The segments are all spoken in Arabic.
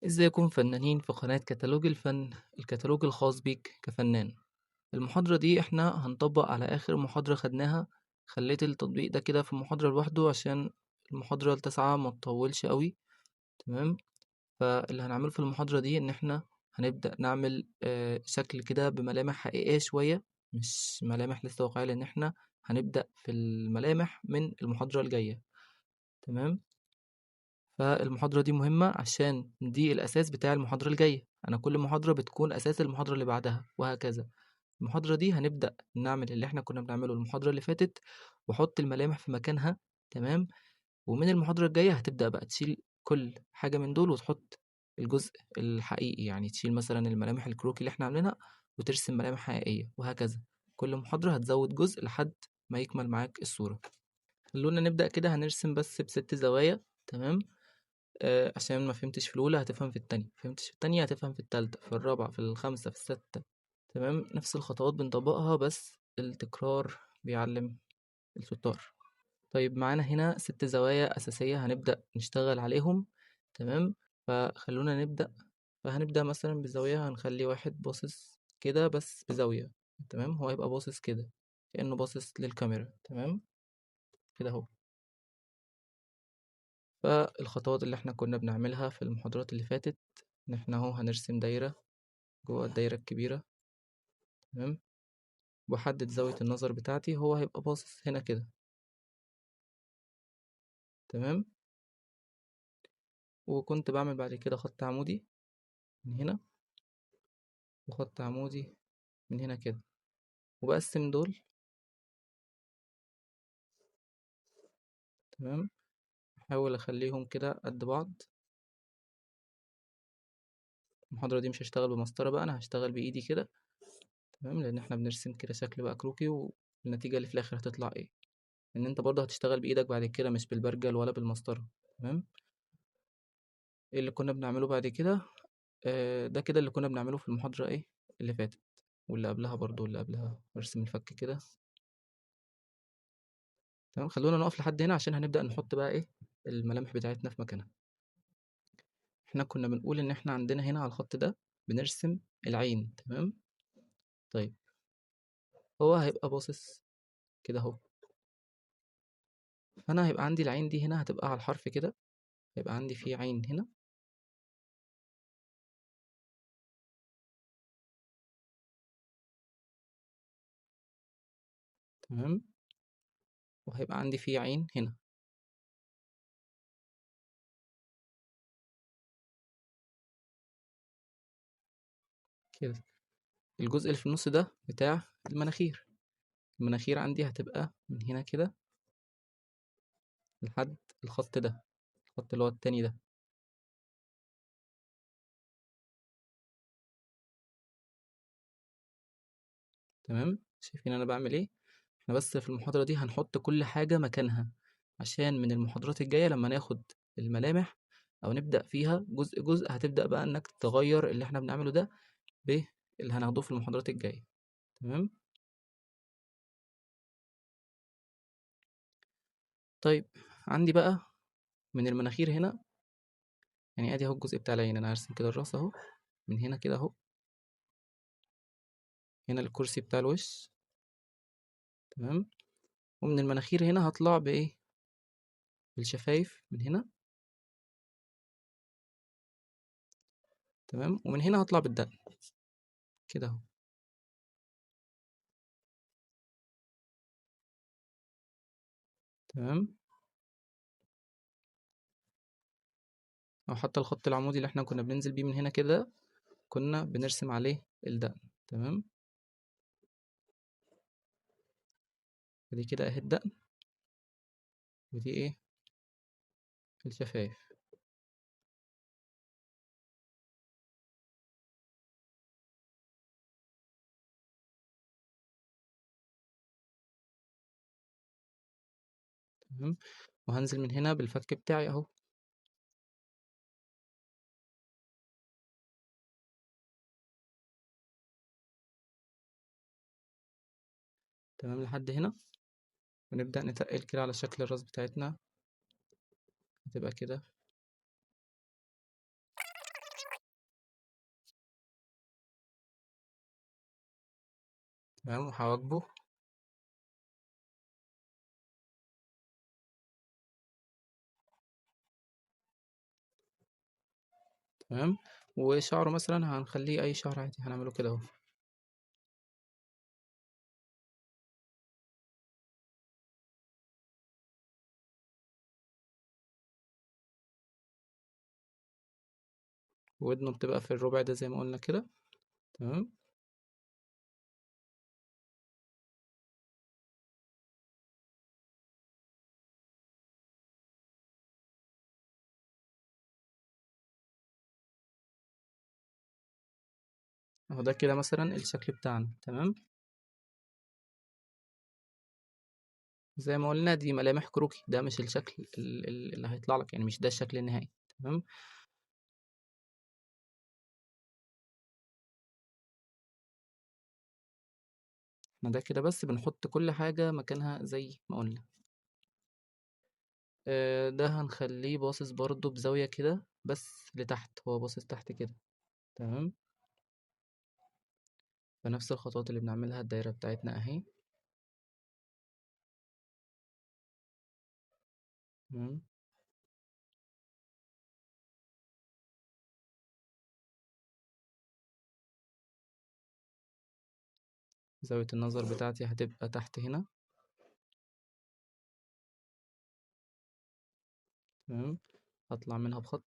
إزاي يكون فنانين في قناة كتالوج الفن، الكتالوج الخاص بيك كفنان. المحاضرة دي احنا هنطبق على آخر محاضرة خدناها. خليت التطبيق ده كده في محاضرة لوحده عشان المحاضرة التاسعة ما تطولش قوي. تمام. فاللي هنعمله في المحاضرة دي إن احنا هنبدأ نعمل شكل كده بملامح حقيقية شوية، مش ملامح لسه واقعية، لأن احنا هنبدأ في الملامح من المحاضرة الجاية. تمام. فالمحاضرة دي مهمة عشان دي الأساس بتاع المحاضرة الجاية. أنا كل محاضرة بتكون أساس المحاضرة اللي بعدها وهكذا. المحاضرة دي هنبدأ نعمل اللي احنا كنا بنعمله المحاضرة اللي فاتت، وحط الملامح في مكانها. تمام. ومن المحاضرة الجاية هتبدأ بقى تشيل كل حاجة من دول وتحط الجزء الحقيقي، يعني تشيل مثلا الملامح الكروكي اللي احنا عاملينها وترسم ملامح حقيقية وهكذا. كل محاضرة هتزود جزء لحد ما يكمل معاك الصورة. خلونا نبدأ كده، هنرسم بس بست زوايا. تمام. عشان ما فهمتش في الأولى هتفهم في التانية، فهمتش في التانية هتفهم في التالتة، في الرابعة، في الخامسة، في الستة. تمام. نفس الخطوات بنطبقها، بس التكرار بيعلم الشطار. طيب معانا هنا ست زوايا أساسية هنبدأ نشتغل عليهم. تمام. فخلونا نبدأ. فهنبدأ مثلا بزاوية، هنخلي واحد باصص كده بس بزاوية. تمام. هو هيبقى باصص كده كأنه باصص للكاميرا. تمام. كده اهو. فالخطوات اللي احنا كنا بنعملها في المحاضرات اللي فاتت، ان احنا اهو هنرسم دايرة جوه الدايرة الكبيرة. تمام. وأحدد زاوية النظر بتاعتي، هو هيبقى باصص هنا كده. تمام. وكنت بعمل بعد كده خط عمودي من هنا، وخط عمودي من هنا كده، وبقسم دول. تمام. أحاول أخليهم كده قد بعض. المحاضرة دي مش هشتغل بمسطرة بقى، أنا هشتغل بإيدي كده. تمام. لأن احنا بنرسم كده شكل بقى كروكي، والنتيجة اللي في الآخر هتطلع ايه. ان انت برضه هتشتغل بايدك بعد كده، مش بالبرجل ولا بالمسطرة. تمام. ايه اللي كنا بنعمله بعد كده؟ ده كده اللي كنا بنعمله في المحاضرة ايه اللي فاتت، واللي قبلها برضه، واللي قبلها ارسم الفك كده. تمام. خلونا نقف لحد هنا عشان هنبدأ نحط بقى ايه الملامح بتاعتنا في مكانها. احنا كنا بنقول ان احنا عندنا هنا على الخط ده بنرسم العين. تمام. طيب هو هيبقى باصص كده اهو. فانا هيبقى عندي العين دي هنا هتبقى على الحرف كده، هيبقى عندي في عين هنا. تمام. وهيبقى عندي في عين هنا كده. الجزء اللي في النص ده بتاع المناخير. المناخير عندي هتبقى من هنا كده لحد الخط ده، الخط اللي هو التاني ده. تمام. شايفين انا بعمل ايه؟ احنا بس في المحاضرة دي هنحط كل حاجة مكانها، عشان من المحاضرات الجاية لما ناخد الملامح او نبدأ فيها جزء جزء، هتبدأ بقى انك تغير اللي احنا بنعمله ده باللي هناخده في المحاضرات الجاية. تمام. طيب عندي بقى من المناخير هنا، يعني ادي اهو الجزء بتاع العين. انا هرسم كده الراس اهو، من هنا كده اهو، هنا الكرسي بتاع الوش. تمام. ومن المناخير هنا هطلع بايه؟ بالشفايف من هنا. تمام. ومن هنا هطلع بالدقن كده اهو. تمام. او حتى الخط العمودي اللي احنا كنا بننزل بيه من هنا كده، كنا بنرسم عليه الدقن. تمام. ودي كده اهي الدقن، ودي ايه؟ الشفايف. تمام. وهنزل من هنا بالفك بتاعي اهو. تمام لحد هنا. ونبدأ نتقل كده على شكل الراس بتاعتنا، هتبقى كده. تمام، وهواجبه. تمام. وشعره مثلا هنخليه اي شعر عادي، هنعمله كده اهو. ودنه بتبقى في الربع ده زي ما قلنا كده. تمام. اهو ده كده مثلا الشكل بتاعنا. تمام. زي ما قلنا دي ملامح كروكي، ده مش الشكل اللي هيطلع لك، يعني مش ده الشكل النهائي. تمام. احنا ده كده بس بنحط كل حاجة مكانها زي ما قلنا. ده هنخليه باصص برضو بزاوية كده بس لتحت، هو باصص تحت كده. تمام. فنفس الخطوات اللي بنعملها الدايرة بتاعتنا اهي. تمام. زاوية النظر بتاعتي هتبقى تحت هنا. تمام. هطلع منها بخط.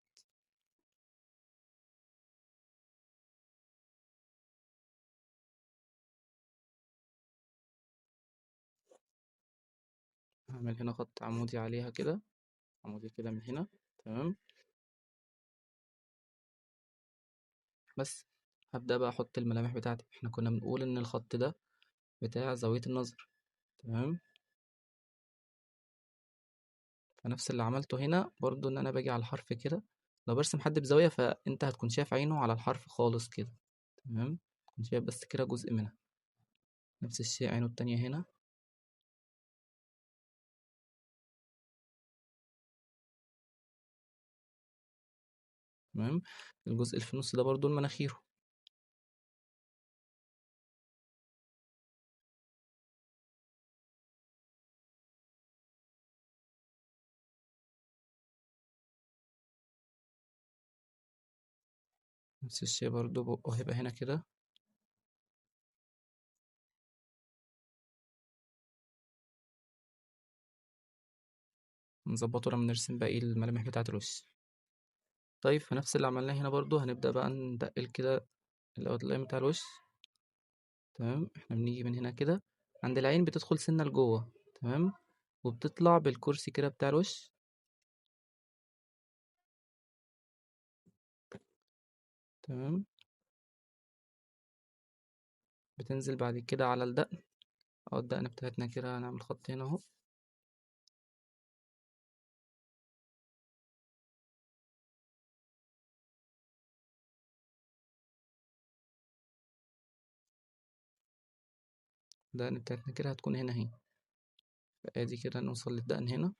هعمل هنا خط عمودي عليها كده، عمودي كده من هنا. تمام. بس هبدأ بقى أحط الملامح بتاعتي. احنا كنا بنقول إن الخط ده بتاع زاوية النظر. تمام. فنفس اللي عملته هنا برضو، إن أنا باجي على الحرف كده. لو برسم حد بزاوية فأنت هتكون شايف عينه على الحرف خالص كده. تمام. تكون شايف بس كده جزء منها. نفس الشيء عينه التانية هنا. تمام. الجزء اللي في النص ده برضو المناخير. نفس الشيء برضو بقه هيبقى هنا كده. نظبطه لما نرسم باقي الملامح بتاعة الوش. طيب في نفس اللي عملناه هنا برضو هنبدأ بقى ندقل كده الأوتلاين بتاع الوش. تمام. احنا بنيجي من هنا كده عند العين، بتدخل سنة لجوه. تمام. وبتطلع بالكرسي كده بتاع الوش. تمام. بتنزل بعد كده على الدقن، أو الدقن بتاعتنا كده هنعمل خط هنا اهو. الدقن بتاعتنا كده هتكون هنا اهي. ادي كده نوصل للدقن هنا.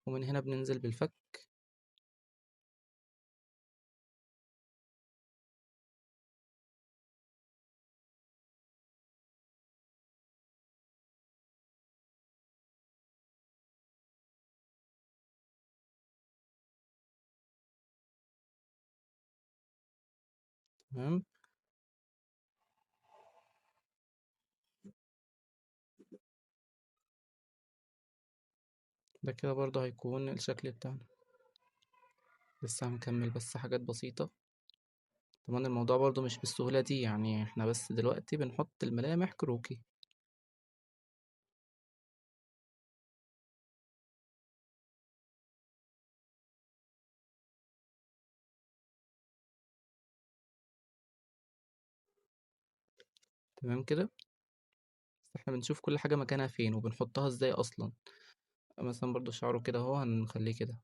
ومن هنا بننزل بالفك. تمام. ده كده برضه هيكون الشكل بتاعنا. لسه هنكمل بس حاجات بسيطة. طبعا الموضوع برضه مش بالسهولة دي، يعني احنا بس دلوقتي بنحط الملامح كروكي. تمام كده. بس احنا بنشوف كل حاجة مكانها فين وبنحطها ازاي اصلا. مثلا برضه شعره كده اهو هنخليه كده.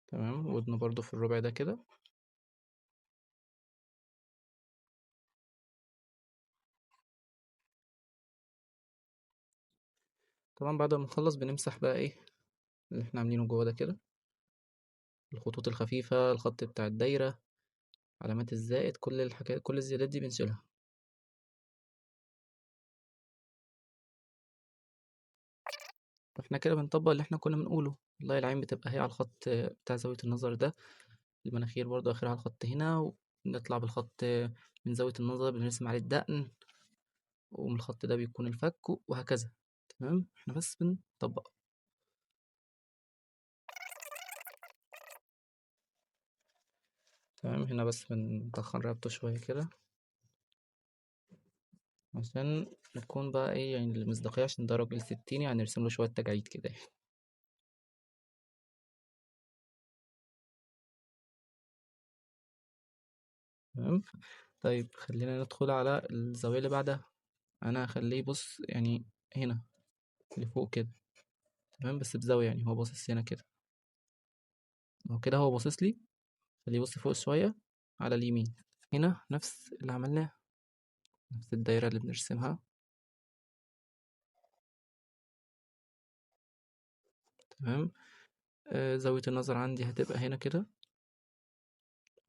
تمام. ودنه برضه في الربع ده كده. طبعا بعد ما نخلص بنمسح بقى ايه اللي احنا عاملينه جوه ده كده. الخطوط الخفيفة، الخط بتاع الدايرة، علامات الزائد، كل الحاجات، كل الزيادات دي بنشيلها. فاحنا كده بنطبق اللي احنا كنا بنقوله. والله العين بتبقى هي على الخط بتاع زاوية النظر ده، المناخير برضو آخرها على الخط هنا، ونطلع بالخط من زاوية النظر بنرسم عليه الدقن، ومن الخط ده بيكون الفك، وهكذا. تمام، احنا بس بنطبق. تمام، هنا بس بنتخن رقبته شوية كده عشان نكون بقى ايه يعني المصداقية، عشان ده راجل ستيني يعني نرسم له شوية تجاعيد كده يعني. تمام. طيب خلينا ندخل على الزاوية اللي بعدها. أنا هخليه بص يعني هنا لفوق كده. تمام، بس بزاوية يعني هو باصص هنا كده، هو كده هو باصص لي. خليه يبص فوق شوية على اليمين. هنا نفس اللي عملناه، نفس الدايرة اللي بنرسمها. تمام. زاوية النظر عندي هتبقى هنا كده،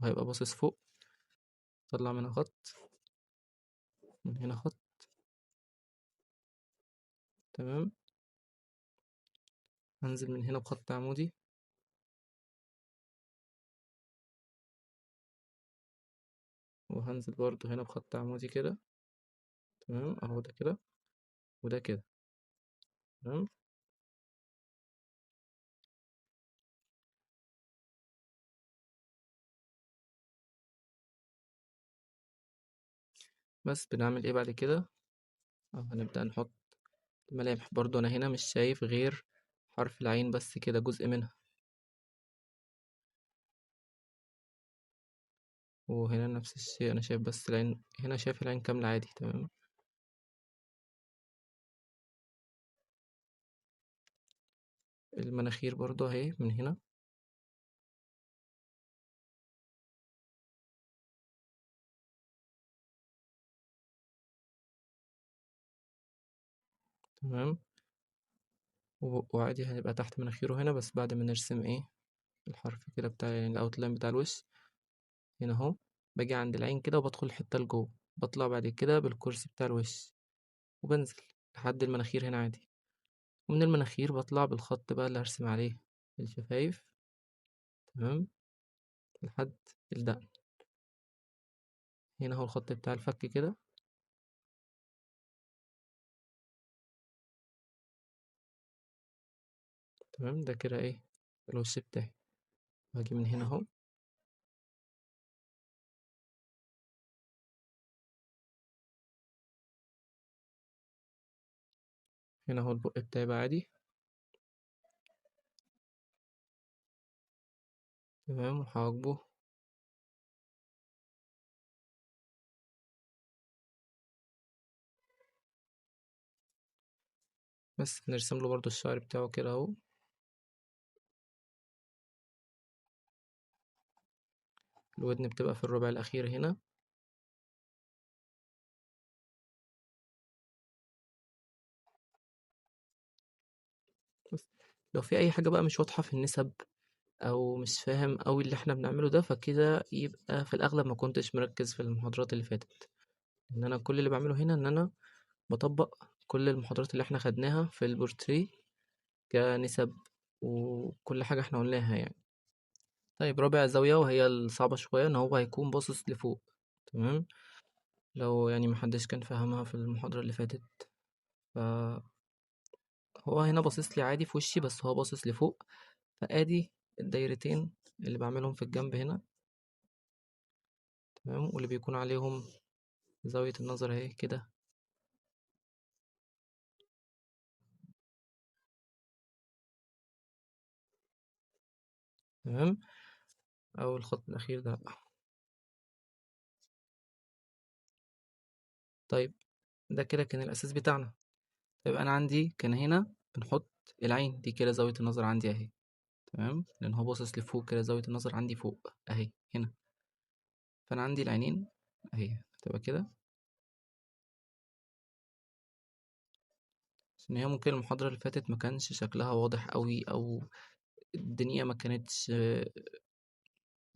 وهيبقى باصص فوق. طلع منها خط، من هنا خط. تمام. هنزل من هنا بخط عمودي، وهنزل برضو هنا بخط عمودي كده. تمام، اهو ده كده وده كده. تمام. بس بنعمل ايه بعد كده؟ هنبدأ نحط الملامح. برضو انا هنا مش شايف غير حرف العين بس كده، جزء منها. وهنا نفس الشيء، انا شايف بس العين هنا، شايف العين كاملة عادي. تمام. المناخير برضو اهي من هنا. تمام. وعادي هنبقى تحت مناخيره هنا، بس بعد ما نرسم ايه الحرف كده بتاع يعني الاوتلاين بتاع الوش. هنا اهو، باجي عند العين كده وبدخل الحتة لجوه، بطلع بعد كده بالكرسي بتاع الوش، وبنزل لحد المناخير هنا عادي. ومن المناخير بطلع بالخط بقى اللي هرسم عليه الشفايف. تمام. لحد الدقن. هنا هو الخط بتاع الفك كده. تمام، ده كده ايه الوش بتاعي. هاجي من هنا اهو. هنا اهو البق بتاعي بقى عادي. تمام، وهواجبه. بس نرسم له برضو الشعر بتاعه كده اهو. الودن بتبقى في الربع الأخير هنا. بس لو في أي حاجة بقى مش واضحة في النسب، أو مش فاهم أوي اللي احنا بنعمله ده، فكده يبقى في الأغلب ما كنتش مركز في المحاضرات اللي فاتت. إن أنا كل اللي بعمله هنا إن أنا بطبق كل المحاضرات اللي احنا خدناها في البورتري كنسب، وكل حاجة احنا قلناها يعني. طيب رابع زاوية وهي الصعبة شوية، إن هو هيكون باصص لفوق. تمام. لو يعني محدش كان فاهمها في المحاضرة اللي فاتت، فهو هنا باصص لي عادي في وشي، بس هو باصص لفوق. فآدي الدايرتين اللي بعملهم في الجنب هنا. تمام، واللي بيكون عليهم زاوية النظر اهي كده. تمام. أو الخط الأخير ده لأ. طيب ده كده كان الأساس بتاعنا. طيب أنا عندي كان هنا بنحط العين دي كده، زاوية النظر عندي أهي. تمام، لأن هو باصص لفوق كده، زاوية النظر عندي فوق أهي هنا. فأنا عندي العينين أهي هتبقى كده. عشان هي ممكن المحاضرة اللي فاتت ما كانش شكلها واضح أوي، أو الدنيا ما كانتش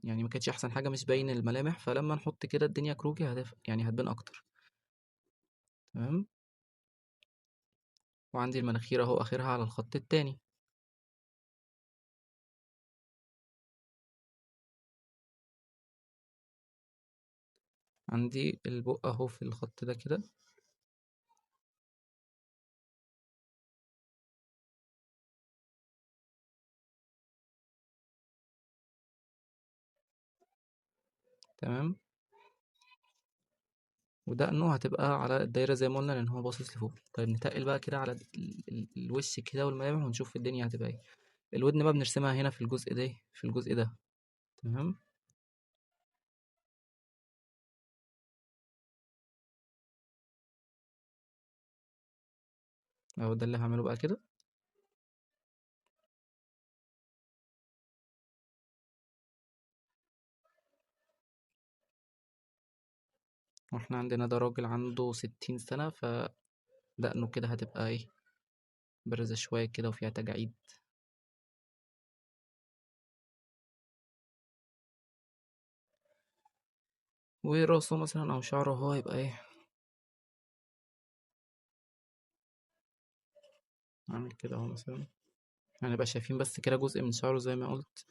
يعني ما كانتش أحسن حاجة، مش باين الملامح، فلمّا نحط كده الدنيا كروكي يعني هتبان أكتر. تمام. وعندي المناخير أهو آخرها على الخط التاني. عندي البُق أهو في الخط ده كده. تمام. ودقنه هتبقى على الدايرة زي ما قُلنا لإن هو باصص لفوق. طيب نتقِّل بقى كده على الوش كده والملامح ونشوف الدنيا هتبقى إيه. الودن بقى بنرسمها هنا في الجزء ده. تمام. أهو ده اللي هاعمله بقى كده. وإحنا عندنا ده راجل عنده 60 سنة، فدقنه كده هتبقى إيه، بارزة شوية كده وفيها تجاعيد. وراسه مثلًا أو شعره هو هيبقى إيه، هاعمل كده أهو مثلًا. هنبقى شايفين بس كده جزء من شعره زي ما قُلت.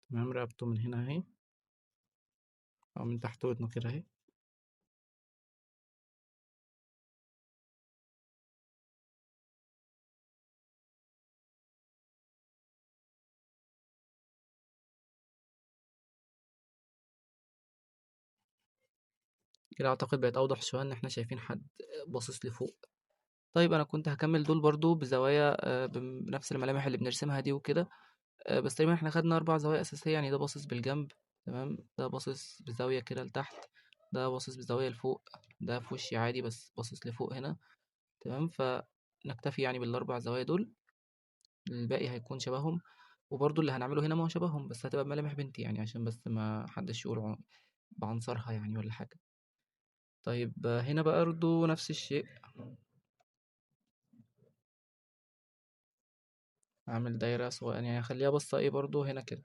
تمام. رقبته من هنا أهي، أو من تحت ودنه كده أهي. كده أعتقد بقت أوضح شوية إن إحنا شايفين حد باصص لفوق. طيب أنا كنت هاكمّل دول برضه بزوايا بنفس الملامح اللي بنرسمها دي وكده. بس تقريبًا إحنا خدنا 4 زوايا أساسية، يعني ده باصص بالجنب. تمام. ده باصص بزاوية كده لتحت. ده باصص بزاوية لفوق. ده في وشي عادي بس باصص لفوق هنا. تمام. فنكتفي يعني بال4 زوايا دول. الباقي هيكون شبههم. وبرضه اللي هنعمله هنا ما هو شبههم، بس هتبقى بملامح بنتي يعني عشان بس ما حدش يقول بعنصرها يعني والّا حاجة. طيب هنا بقى برضه نفس الشيء. هاعمل دايرة يعني هاخلّيها باصة إيه برضه هنا كده.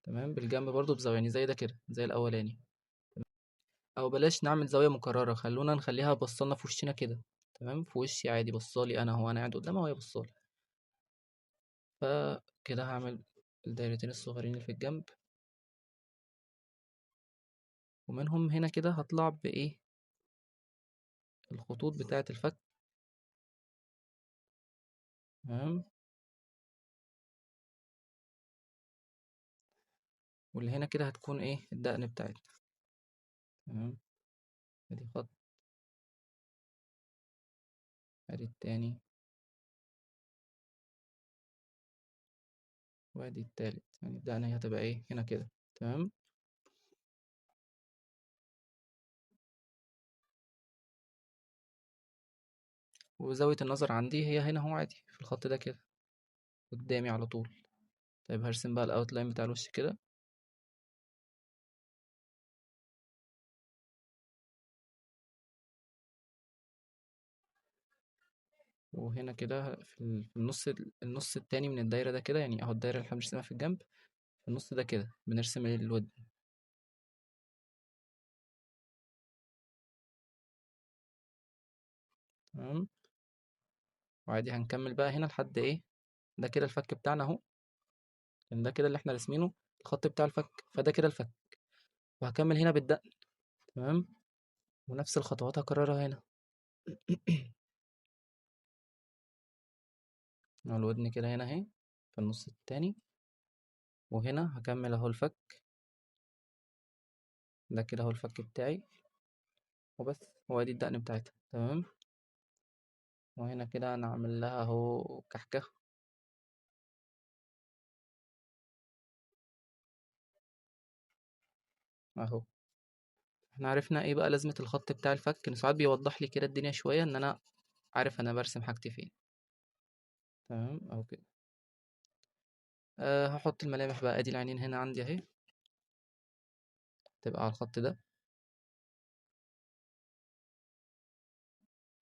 تمام. بالجنب برضه بزاوية يعني زي ده كده، زي الأولاني. أو بلاش نعمل زاوية مكررة، خلّونا نخلّيها باصة لنا في وشنا كده. تمام. في وشي عادي باصة لي أنا أهو، أنا قاعد قدامها وهي باصة لي. فكده هاعمل الدايرتين الصغيرين اللي في الجنب. ومنهم هنا كده هاطلع بإيه، الخطوط بتاعة الفك. تمام. واللي هنا كده هتكون إيه، الدقن بتاعتنا. تمام. أدي خط. أدي التاني. وأدي التالت. يعني الدقن هي هتبقى إيه، هنا كده. تمام. وزاوية النظر عندي هي هنا أهو عادي في الخط ده كده قدامي على طول. طيب هرسم بقى الأوتلاين بتاع الوش كده. وهنا كده في النص التاني من الدايرة ده كده، يعني أهو الدايرة اللي احنا بنرسمها في الجنب. في النص ده كده بنرسم الودن. تمام. وعادي هنكمل بقى هنا لحد إيه، ده كده الفك بتاعنا أهو. لأن ده كده اللي احنا راسمينه الخط بتاع الفك، فده كده الفك. وهكمل هنا بالدقن. تمام. ونفس الخطوات هكررها هنا. أهو الودن كده هنا أهي في النص التاني. وهنا هكمل أهو الفك. ده كده أهو الفك بتاعي. وبس. وأدي الدقن بتاعتها. تمام. وهنا كده هنعمل لها أهو كحكة. أهو. احنا عرفنا ايه بقى لازمة الخط بتاع الفك، ان ساعات بيوضح لي كده الدنيا شوية ان انا عارف انا برسم حاجتي فين. تمام. او كده. هحط الملامح بقى، ادي العينين هنا عندي اهي، تبقى على الخط ده.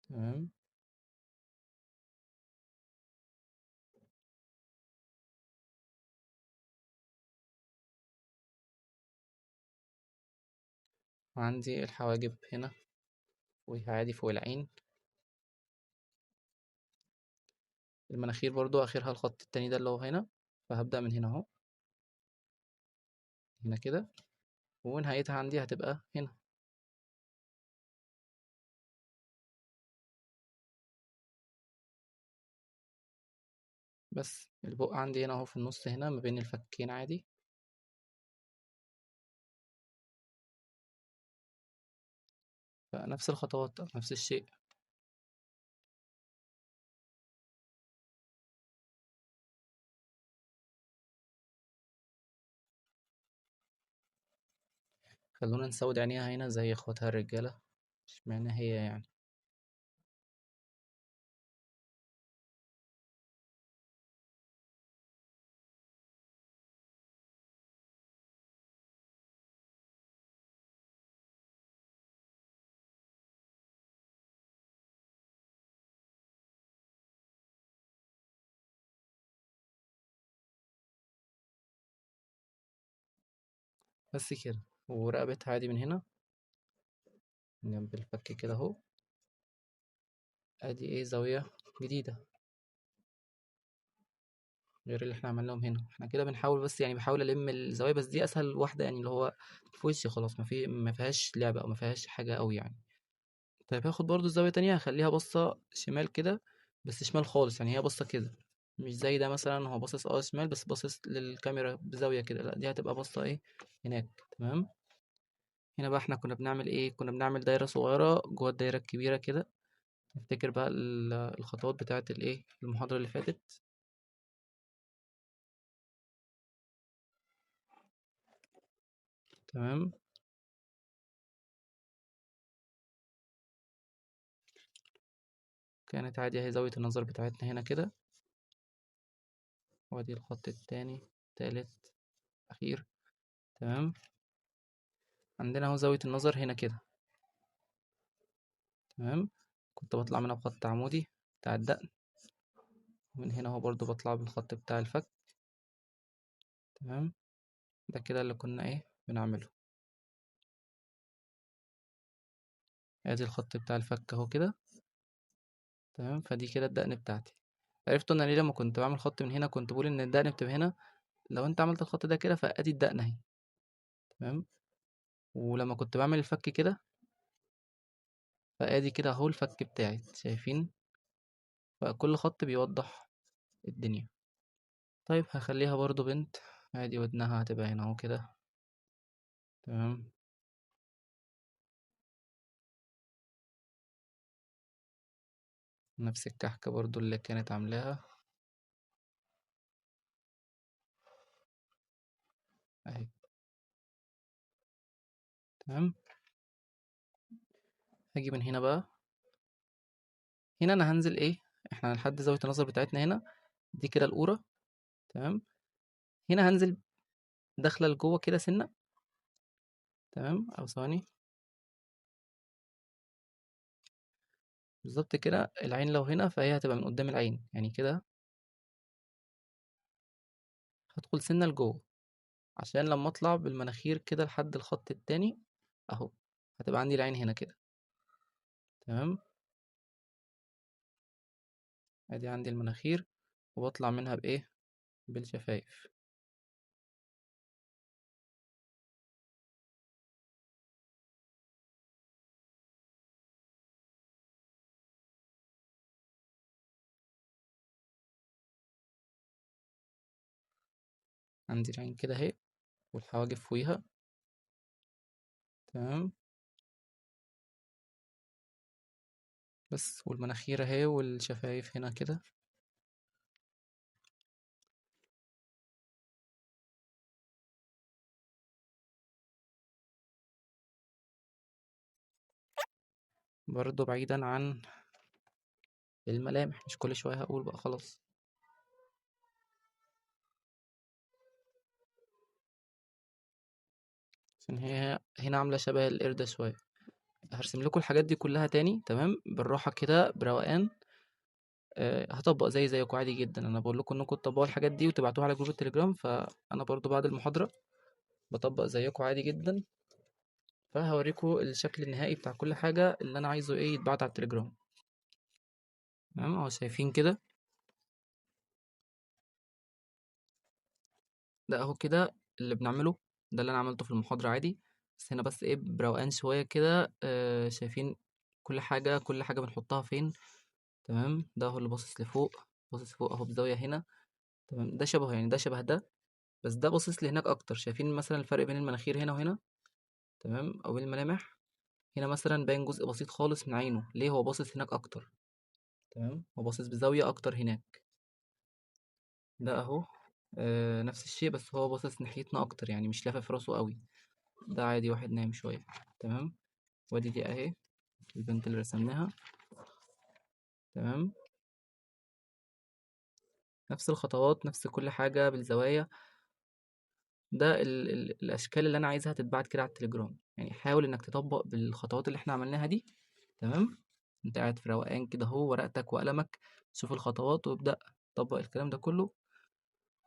تمام. وعندي الحواجب هنا وعادي فوق العين. المناخير برضو اخرها الخط التاني ده اللي هو هنا، فهبدأ من هنا اهو، هنا كده، ونهايتها عندي هتبقى هنا. بس البق عندي هنا اهو في النص هنا ما بين الفكين عادي. فنفس الخطوات نفس الشيء. خلونا نسود عينيها هنا زي اخواتها الرجالة، اشمعنى هي يعني. بس كده. ورقبتها عادي من هنا جنب الفك كده اهو، ادي ايه زاوية جديدة غير اللي احنا عملناهم هنا. احنا كده بنحاول بس يعني بحاول الم الزوايا، بس دي اسهل واحدة يعني، اللي هو في وشي خلاص، ما فيهاش لعبة او ما فيهاش حاجة قوي يعني. طيب هاخد برضو الزاوية تانية، هخليها بصة شمال كده، بس شمال خالص يعني، هي بصة كده، مش زي ده مثلا هو باصص شمال بس باصص للكاميرا بزاوية كده، لا دي هتبقى بصة ايه هناك. تمام. هنا بقى احنا كنا بنعمل ايه، كنا بنعمل دايرة صغيرة جوه الدايرة الكبيرة كده. نفتكر بقى الخطوات بتاعة الايه المحاضرة اللي فاتت. تمام. كانت عادي اهي زاوية النظر بتاعتنا هنا كده، وادي الخط التاني تالت أخير. تمام. عندنا اهو زاوية النظر هنا كده. تمام. كنت بطلع منها بخط عمودي بتاع الدقن، ومن هنا اهو برضو بطلع بالخط بتاع الفك. تمام. ده كده اللي كنا ايه بنعمله. ادي الخط بتاع الفك اهو كده. تمام. فدي كده الدقن بتاعتي. عرفت انا ليه لما كنت بعمل خط من هنا كنت بقول ان الدقن بتبقى هنا؟ لو انت عملت الخط ده كده فادي الدقن اهي. تمام. ولما كنت بعمل الفك كده فادي كده اهو الفك بتاعي، شايفين؟ فكل خط بيوضح الدنيا. طيب هخليها برضو بنت، ادي ودنها هتبقى هنا اهو كده. تمام. نفس الكحكة برضو اللي كانت عاملاها اهي. تمام. هاجي من هنا بقى، هنا انا هنزل ايه، احنا لحد زاوية النظر بتاعتنا هنا دي كده الأورا. تمام. هنا هنزل داخلة لجوه كده سنة. تمام. أو ثواني، بالظبط كده، العين لو هنا فهي هتبقى من قدام العين يعني كده. هدخل سنة لجوه عشان لما اطلع بالمناخير كده لحد الخط التاني اهو، هتبقى عندي العين هنا كده. تمام. ادي عندي المناخير، وبطلع منها بايه، بالشفايف. عندي العين كده اهي، والحواجب فوقيها. تمام. بس والمناخير اهي والشفايف هنا كده. برضو بعيدا عن الملامح، مش كل شوية هقول بقى خلاص. عشان هي هنا عاملة شبه القردة شوية. هرسم لكم الحاجات دي كلها تاني تمام بالراحة كده بروقان. هطبق زيكم عادي جدا. انا بقول لكم انكم تطبقوا الحاجات دي وتبعتوها على جروب التليجرام، فانا برضو بعد المحاضرة بطبق زيكم عادي جدا. فهوريكم الشكل النهائي بتاع كل حاجة اللي انا عايزه ايه يتبعت على التليجرام. تمام اهو شايفين كده. ده اهو كده اللي بنعمله. ده اللي انا عملته في المحاضرة عادي. بس هنا بس ايه بروقان شوية كده. شايفين كل حاجة بنحطها فين. تمام ده هو اللي باصص لفوق. باصص فوق اهو بزاوية هنا. تمام ده شبهه يعني ده شبه ده. بس ده باصص لهناك اكتر. شايفين مثلا الفرق بين المناخير هنا وهنا. تمام او بين الملامح. هنا مثلا باين جزء بسيط خالص من عينه. ليه هو باصص هناك اكتر. تمام هو باصص بزاوية اكتر هناك. ده اهو. نفس الشيء بس هو باصص ناحيتنا اكتر يعني مش لافف راسه قوي. ده عادي واحد نايم شوية. تمام. وادي دي اهي البنت اللي رسمناها. تمام. نفس الخطوات نفس كل حاجة بالزوايا. ده ال الاشكال اللي انا عايزها تتبعت كده على التليجرام. يعني حاول انك تطبق بالخطوات اللي احنا عملناها دي. تمام. انت قاعد في روقان كده اهو ورقتك وقلمك. شوف الخطوات وابدأ طبق الكلام ده كله.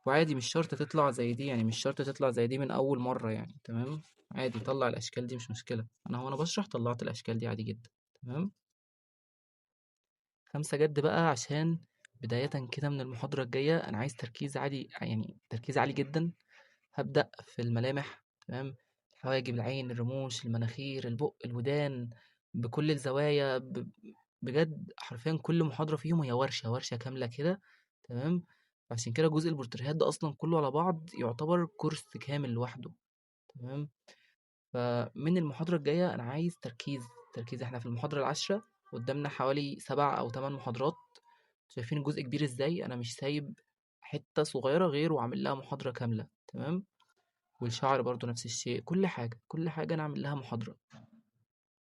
وعادي مش شرط تطلع زي دي يعني مش شرط تطلع زي دي من اول مرة يعني. تمام. عادي طلع الاشكال دي مش مشكلة. انا هو انا بشرح طلعت الاشكال دي عادي جدا. تمام. 5 جد بقى عشان بداية كده من المحاضرة الجاية أنا عايز تركيز عالي يعني تركيز عالي جدا. هبدأ في الملامح. تمام. الحواجب العين الرموش المناخير البق الودان بكل الزوايا بجد حرفيا كل محاضرة فيهم هي ورشة كاملة كده. تمام. عشان كده جزء البورتريهات ده أصلا كله على بعض يعتبر كورس كامل لوحده. تمام. فمن المحاضرة الجاية أنا عايز تركيز. احنا في المحاضرة العاشرة قدامنا حوالي 7 أو 8 محاضرات. شايفين الجزء كبير ازاي. أنا مش سايب حتة صغيرة غير وعامل لها محاضرة كاملة. تمام. والشعر برضو نفس الشيء. كل حاجة أنا عامل لها محاضرة.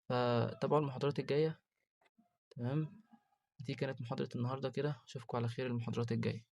فتابعوا المحاضرات الجاية. تمام. دي كانت محاضرة النهاردة كده. أشوفكم على خير المحاضرات الجاية.